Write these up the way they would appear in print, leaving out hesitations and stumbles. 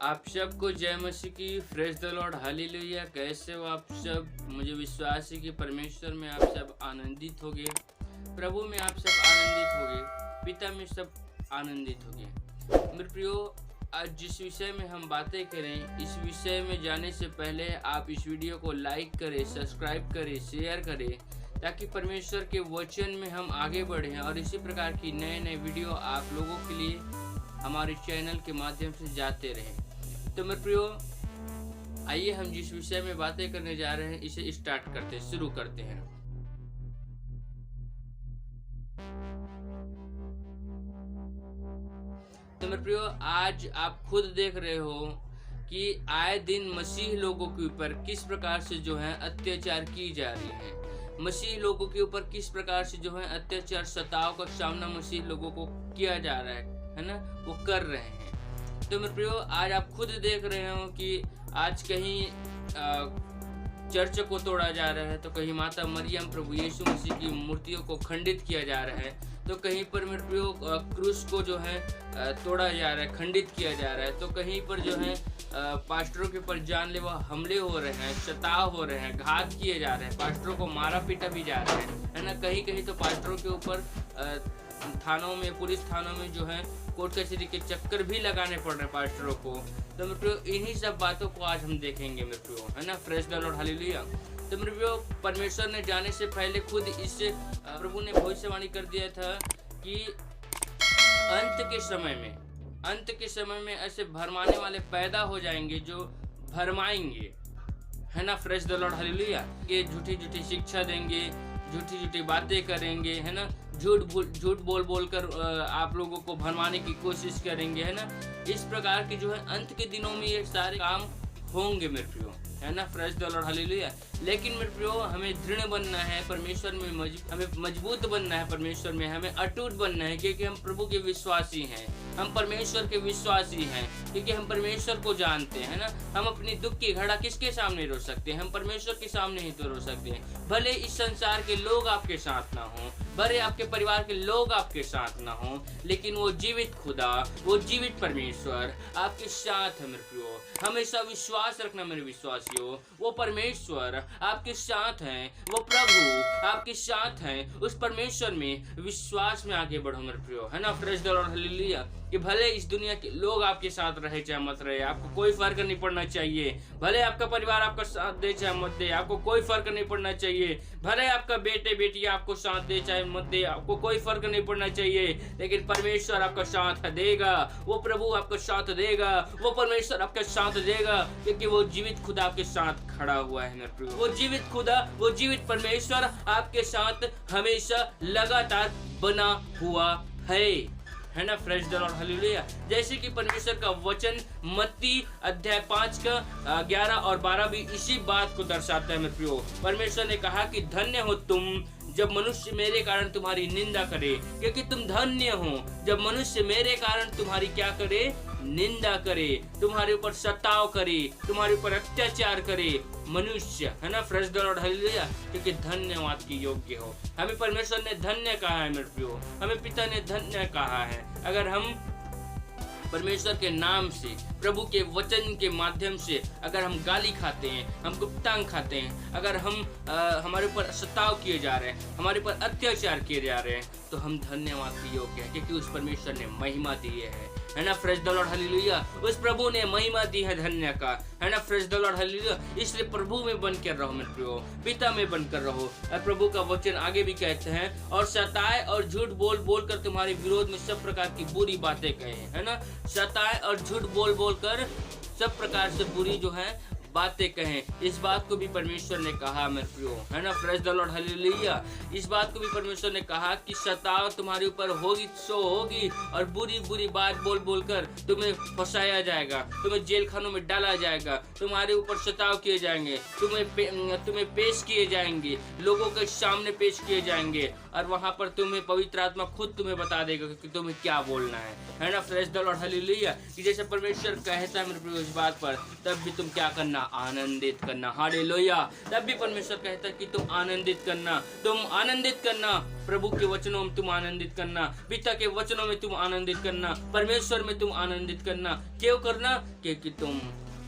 आप सबको जय मसीह की। Praise the Lord, hallelujah. कैसे हो आप सब? मुझे विश्वास है कि परमेश्वर में आप सब आनंदित होगे, प्रभु में आप सब आनंदित होगे, पिता में सब आनंदित होगे। मेरे प्रियो, आज जिस विषय में हम बातें करें, इस विषय में जाने से पहले आप इस वीडियो को लाइक करें, सब्सक्राइब करें, शेयर करें, ताकि परमेश्वर के वचन में हम आगे बढ़ें और इसी प्रकार की नए नए वीडियो आप लोगों के लिए हमारे चैनल के माध्यम से जाते रहें। तो मेरे प्रियो, आइए हम जिस विषय में बातें करने जा रहे हैं इसे शुरू करते हैं। तो मेरे प्रियो, आज आप खुद देख रहे हो कि आए दिन मसीह लोगों के ऊपर किस प्रकार से जो है अत्याचार की जा रही है। मसीह लोगों के ऊपर किस प्रकार से जो है अत्याचार, सताव का सामना मसीह लोगों को किया जा रहा है ना, वो कर रहे हैं। तो मेरे प्रियो, आज आप खुद देख रहे हो कि आज कहीं चर्च को तोड़ा जा रहा है, तो कहीं माता मरियम प्रभु यीशु मसीह की मूर्तियों को खंडित किया जा रहा है, तो कहीं पर मेरे प्रियो क्रूस को जो है तोड़ा जा रहा है, खंडित किया जा रहा है, तो कहीं पर जो है पास्टरों के ऊपर जानलेवा हमले हो रहे हैं, सताव हो रहे हैं, घात किए जा रहे हैं, पास्टरों को मारा पीटा भी जा रहा है ना। कहीं कहीं तो पास्टरों के ऊपर थानों में, पुलिस थानों में जो है कोर्ट कचहरी के चक्कर भी लगाने पड़ रहे हैं पास्टरों को। तो मेरे प्रियो, इन्हीं सब बातों को आज हम देखेंगे मेरे प्रियो, है ना। Praise the Lord, hallelujah. तो मेरे प्रियो, परमेश्वर ने जाने से पहले खुद इस प्रभु ने भविष्यवाणी कर दिया था कि अंत के समय में ऐसे भरमाने वाले पैदा हो जाएंगे जो भरमाएंगे, है ना। Praise the Lord, hallelujah. ये झूठी शिक्षा देंगे, झूठी बातें करेंगे, है ना। झूठ बोल कर आप लोगों को भरमाने की कोशिश करेंगे, है ना। इस प्रकार की जो है अंत के दिनों में ये सारे काम होंगे मेरे प्रियो, है ना। Praise the Lord, hallelujah. लेकिन मेरे प्रियो, हमें दृढ़ बनना है परमेश्वर में, हमें मजबूत बनना है परमेश्वर में, हमें अटूट बनना है, क्योंकि हम प्रभु के विश्वासी हैं, हम परमेश्वर के विश्वासी हैं, क्योंकि हम परमेश्वर को जानते हैं ना। हम अपनी दुख की घड़ा किसके सामने रो सकते हैं? हम परमेश्वर के सामने ही तो रो सकते हैं। भले इस संसार के लोग आपके साथ ना हो, भले आपके परिवार के लोग आपके साथ ना हो, लेकिन वो जीवित खुदा, वो जीवित परमेश्वर आपके साथ है मेरे प्रियो। हमेशा विश्वास रखना मेरे विश्वासियों, वो परमेश्वर आपके साथ हैं, वो प्रभु आपके साथ हैं। उस परमेश्वर में विश्वास में आगे बढ़ो मेरे प्रियो, है ना। Praise the Lord, hallelujah. कि भले इस दुनिया के लोग आपके साथ रहे चाहे मत रहे, आपको कोई फर्क नहीं पड़ना चाहिए। भले आपका परिवार आपका साथ दे चाहे मत दे, आपको कोई फर्क नहीं पड़ना चाहिए। भले आपका बेटे बेटी आपको साथ दे चाहे मत दे, आपको कोई फर्क नहीं पड़ना चाहिए। लेकिन परमेश्वर आपका साथ देगा, वो प्रभु आपका साथ देगा, वो परमेश्वर आपका साथ देगा, क्योंकि वो जीवित खुदा आपके साथ खड़ा हुआ है मेरे प्रियो। वो जीवित खुदा, वो जीवित परमेश्वर आपके साथ हमेशा लगातार बना हुआ है ना। Praise the Lord, hallelujah. जैसे कि परमेश्वर का वचन मत्ती अध्याय 5 का 11 और 12 भी इसी बात को दर्शाता है मेरे प्रियो। परमेश्वर ने कहा कि धन्य हो तुम जब मनुष्य मेरे कारण तुम्हारी निंदा करे, क्योंकि तुम धन्य हो जब मनुष्य मेरे कारण तुम्हारी क्या करे? निंदा करे, तुम्हारे ऊपर सताव करे, तुम्हारे ऊपर अत्याचार करे मनुष्य, है ना। Praise the Lord, hallelujah. क्योंकि धन्यवाद की योग्य हो। हमें परमेश्वर ने धन्य कहा है मेरे प्रियो, हमें पिता ने धन्य कहा है। अगर हम परमेश्वर के नाम से, प्रभु के वचन के माध्यम से अगर हम गाली खाते हैं, हम गुप्तांग खाते हैं, अगर हम हमारे ऊपर सताव किए जा रहे हैं, हमारे ऊपर अत्याचार किए जा रहे हैं, तो हम धन्यवाद के योग्य हैं, क्योंकि उस परमेश्वर ने महिमा दी है ना। Praise the Lord, hallelujah. उस प्रभु ने महिमा दी है धन्य का, है ना। Praise the Lord, hallelujah. इसलिए प्रभु में बनकर रहो मेरे प्रियो, पिता में बनकर रहो। और प्रभु का वचन आगे भी कहते हैं, और सताए और झूठ बोल कर तुम्हारे विरोध में सब प्रकार की बुरी बातें कहे, है ना। सताए और झूठ बोल कर सब प्रकार से बुरी जो है बातें कहें। इस बात को भी परमेश्वर ने कहा मेरे प्रियो, है ना। Praise the Lord, hallelujah. इस बात को भी परमेश्वर ने कहा कि सताव तुम्हारे ऊपर होगी सो होगी, और बुरी बात बोल कर तुम्हें फंसाया जाएगा, तुम्हें जेल खानों में डाला जाएगा, तुम्हारे ऊपर सताव किए जाएंगे, तुम्हें पेश किए जाएंगे, लोगों के सामने पेश किए जाएंगे, और वहां पर तुम्हें पवित्र आत्मा खुद तुम्हें बता देगा कि तुम्हें क्या बोलना है ना। Praise the Lord, hallelujah. कि जैसे परमेश्वर कहता है मेरे प्रियो इस बात पर, तब भी तुम क्या करना? आनंदित करना। हालेलुया। तब भी परमेश्वर कहता है कि तुम आनंदित करना, तुम आनंदित करना, प्रभु के वचनों में तुम आनंदित करना, पिता के वचनों में तुम आनंदित करना, परमेश्वर में तुम आनंदित करना। क्यों करना? क्योंकि तुम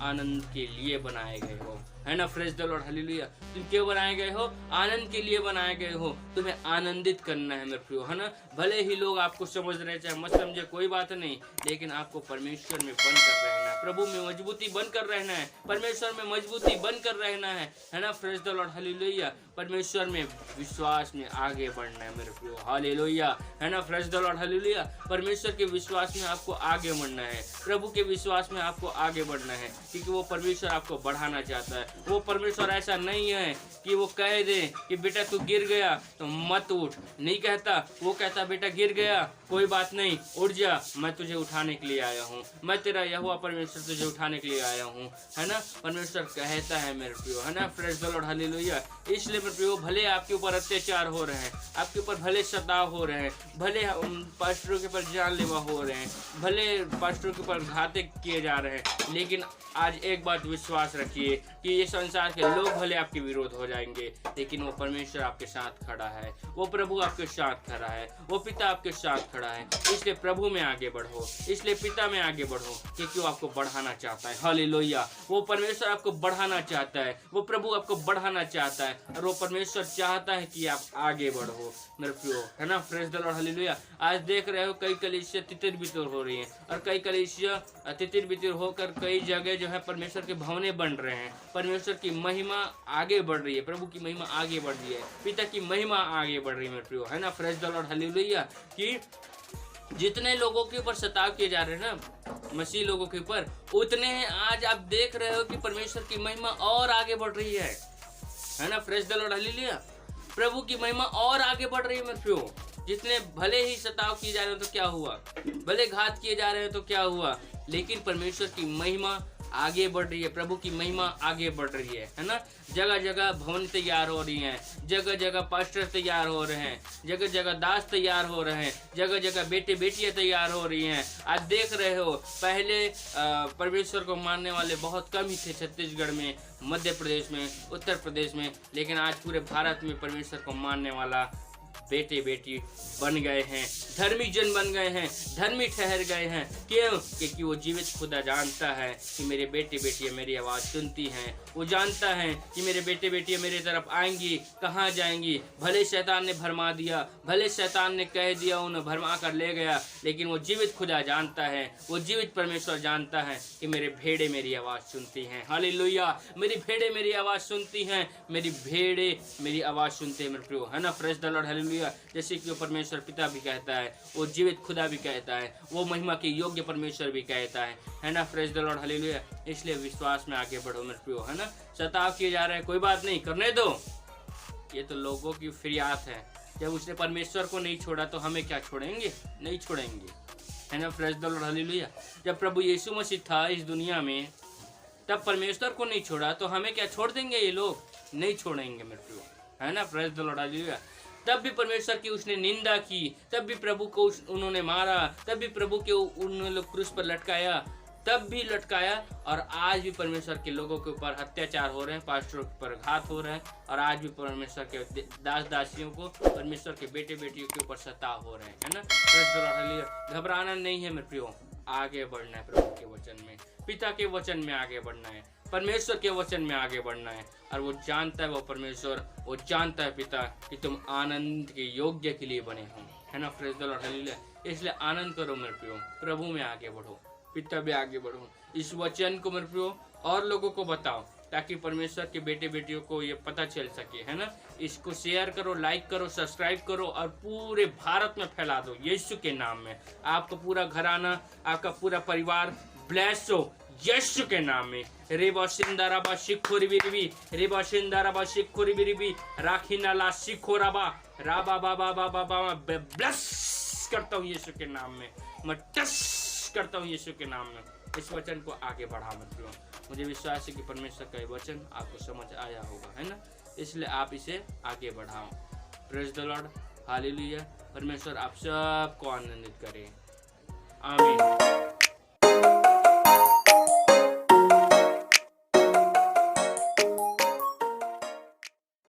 आनंद के लिए बनाए गए हो, है ना। Praise the Lord, hallelujah. तुम क्यों बनाए गए हो? आनंद के लिए बनाए गए हो। तुम्हें आनंदित करना है मेरे प्रियो, है ना। भले ही लोग आपको समझ रहे, चाहे मत समझे, कोई बात नहीं, लेकिन आपको परमेश्वर में बनकर रहना है, प्रभु में मजबूती बनकर रहना है, परमेश्वर में मजबूती बनकर रहना है ना। Praise the Lord, hallelujah. परमेश्वर में विश्वास में आगे बढ़ना है मेरे प्रियो, हालेलुया, है ना। Praise the Lord, hallelujah. परमेश्वर के विश्वास में आपको आगे बढ़ना है, प्रभु के विश्वास में आपको आगे बढ़ना है, क्योंकि वो परमेश्वर आपको बढ़ाना चाहता है। वो परमेश्वर ऐसा नहीं है कि वो कह दे कि बेटा तू गिर गया तो मत उठ, नहीं कहता। वो कहता बेटा गिर गया, कोई बात नहीं, उठ जा, मैं तुझे उठाने के लिए आया हूँ, मैं तेरा यहोवा परमेश्वर तुझे उठाने के लिए आया हूँ, है ना। परमेश्वर कहता है मेरे प्रियो, है ना। Praise the Lord, hallelujah. इसलिए मेरे प्रियो, भले आपके ऊपर अत्याचार हो रहे हैं, आपके ऊपर भले सताव हो रहे हैं, भले पास्टरों के ऊपर जानलेवा हो रहे हैं, भले पास्टरों के ऊपर घाते किए जा रहे हैं, लेकिन आज एक बात विश्वास रखिए कि ये संसार के लोग भले आपके विरोध हो जाएंगे, लेकिन वो परमेश्वर आपके साथ खड़ा है, वो प्रभु आपके साथ खड़ा है, वो पिता आपके साथ खड़ा है। इसलिए प्रभु में आगे बढ़ो, इसलिए पिता में आगे बढ़ो, क्योंकि वो आपको बढ़ाना चाहता है। हालेलुया। वो परमेश्वर आपको बढ़ाना चाहता है, वो प्रभु आपको बढ़ाना चाहता है, और वो परमेश्वर चाहता है कि आप आगे बढ़ो मेरे प्रियो, है ना। Praise the Lord, hallelujah. आज देख रहे हो कई कलीसिया तितिर बितिर हो रही है, और कई कलीसिया तितिर बितिर होकर कई जगह जो है परमेश्वर के भवने बन रहे हैं। परमेश्वर की महिमा आगे बढ़ रही है, प्रभु की महिमा आगे बढ़ रही है, पिता की महिमा आगे बढ़ रही है मेरे प्रियो, है ना। Praise the Lord, hallelujah. कि जितने लोगों के ऊपर सताव किए जा रहे हैं ना, मसीह लोगों के ऊपर, उतने आज आप देख रहे हो कि परमेश्वर की महिमा और आगे बढ़ रही है ना। Praise the Lord, hallelujah. प्रभु की महिमा और आगे बढ़ रही है मेरे प्रियो। जितने भले ही सताव किए जा रहे हैं तो क्या हुआ, भले घात किए जा रहे हैं तो क्या हुआ, लेकिन परमेश्वर की महिमा आगे बढ़ रही है, प्रभु की महिमा आगे बढ़ रही है ना। जगह जगह भवन तैयार हो रही हैं, जगह जगह पास्टर तैयार हो रहे हैं, जगह जगह दास तैयार हो रहे हैं, जगह जगह बेटे बेटियां तैयार हो रही हैं। आज देख रहे हो, पहले परमेश्वर को मानने वाले बहुत कम ही थे छत्तीसगढ़ में, मध्य प्रदेश में, उत्तर प्रदेश में, लेकिन आज पूरे भारत में परमेश्वर को मानने वाला बेटे बेटी बन गए हैं, धर्मी जन बन गए हैं, धर्मी ठहर गए हैं। क्यों? क्योंकि वो जीवित खुदा जानता है कि मेरे बेटे बेटियां मेरी आवाज़ सुनती हैं, वो जानता है कि मेरे बेटे बेटियां मेरे तरफ आएंगी, कहाँ जाएंगी। भले शैतान ने भरमा दिया, भले शैतान ने कह दिया, उन्हें भरमा कर ले गया, लेकिन वो जीवित खुदा जानता है, वो जीवित परमेश्वर जानता है कि मेरे भेड़े मेरी आवाज़ सुनती हैं। हालेलुया। मेरी भेड़े मेरी आवाज़ सुनती हैं, मेरी भेड़े मेरी आवाज़ सुनते हैं मेरे प्रियो, है ना। Praise the Lord, hallelujah. जैसे कि वो परमेश्वर पिता भी कहता है, वो जीवित खुदा भी कहता है, वो महिमा के योग्य परमेश्वर भी कहता है ना। Praise the Lord, hallelujah. इसलिए विश्वास में आगे बढ़ो मेरे प्रियो, है ना। सताव किए जा रहे हैं, कोई बात नहीं, करने दो, ये तो लोगों की फिरियाद है। जब उसने परमेश्वर को नहीं छोड़ा तो हमें क्या छोड़ेंगे? नहीं छोड़ेंगे, है ना। Praise the Lord, hallelujah. जब प्रभु यीशु मसीह था इस दुनिया में, तब परमेश्वर को नहीं छोड़ा तो हमें क्या छोड़ देंगे? ये लोग नहीं छोड़ेंगे मेरे प्रियो, है ना। Praise the Lord, hallelujah. तब भी परमेश्वर की उसने निंदा की, तब भी प्रभु को उन्होंने मारा, तब भी प्रभु के उन्होंने लोग क्रूस पर लटकाया, तब भी लटकाया, और आज भी परमेश्वर के लोगों के ऊपर अत्याचार हो रहे हैं, पास्टरों के ऊपर घात हो रहे हैं, और आज भी परमेश्वर के दास दासियों को, परमेश्वर के बेटे बेटियों के ऊपर सताव हो रहे हैं, है ना। घबराना नहीं है मेरे प्रियो, आगे बढ़ना है प्रभु के वचन में, पिता के वचन में आगे बढ़ना है, परमेश्वर के वचन में आगे बढ़ना है। और वो जानता है, वो परमेश्वर, वो जानता है पिता कि तुम आनंद के योग्य के लिए बने हो, है ना। Praise the Lord, hallelujah. इसलिए आनंद करो मेरे प्रियो, प्रभु में आगे बढ़ो, पिता भी आगे बढ़ो। इस वचन को मेरे प्रियो और लोगों को बताओ, ताकि परमेश्वर के बेटे बेटियों को ये पता चल सके, है ना। इसको शेयर करो, लाइक करो, सब्सक्राइब करो, और पूरे भारत में फैला दो यीशु के नाम में। आपका पूरा घराना, आपका पूरा परिवार ब्लेस हो यीशु के नाम में। रेबा सिंदाराबा शिखोरी बिरबी, रेबा सिंदाराबा शिखोरी बिरबी, राखी नाला शिखोराबा, राबा बाबा बाबा बाबा, ब्लेस करता हूँ यीशु के नाम में, मैं टच करता हूँ यीशु के नाम में। इस वचन को आगे बढ़ा मत लो। मुझे विश्वास है कि परमेश्वर का ये वचन आपको समझ आया होगा, है ना। इसलिए आप इसे आगे बढ़ाओ। Praise the Lord, hallelujah. परमेश्वर आप सबको आनंदित करे, आमीन।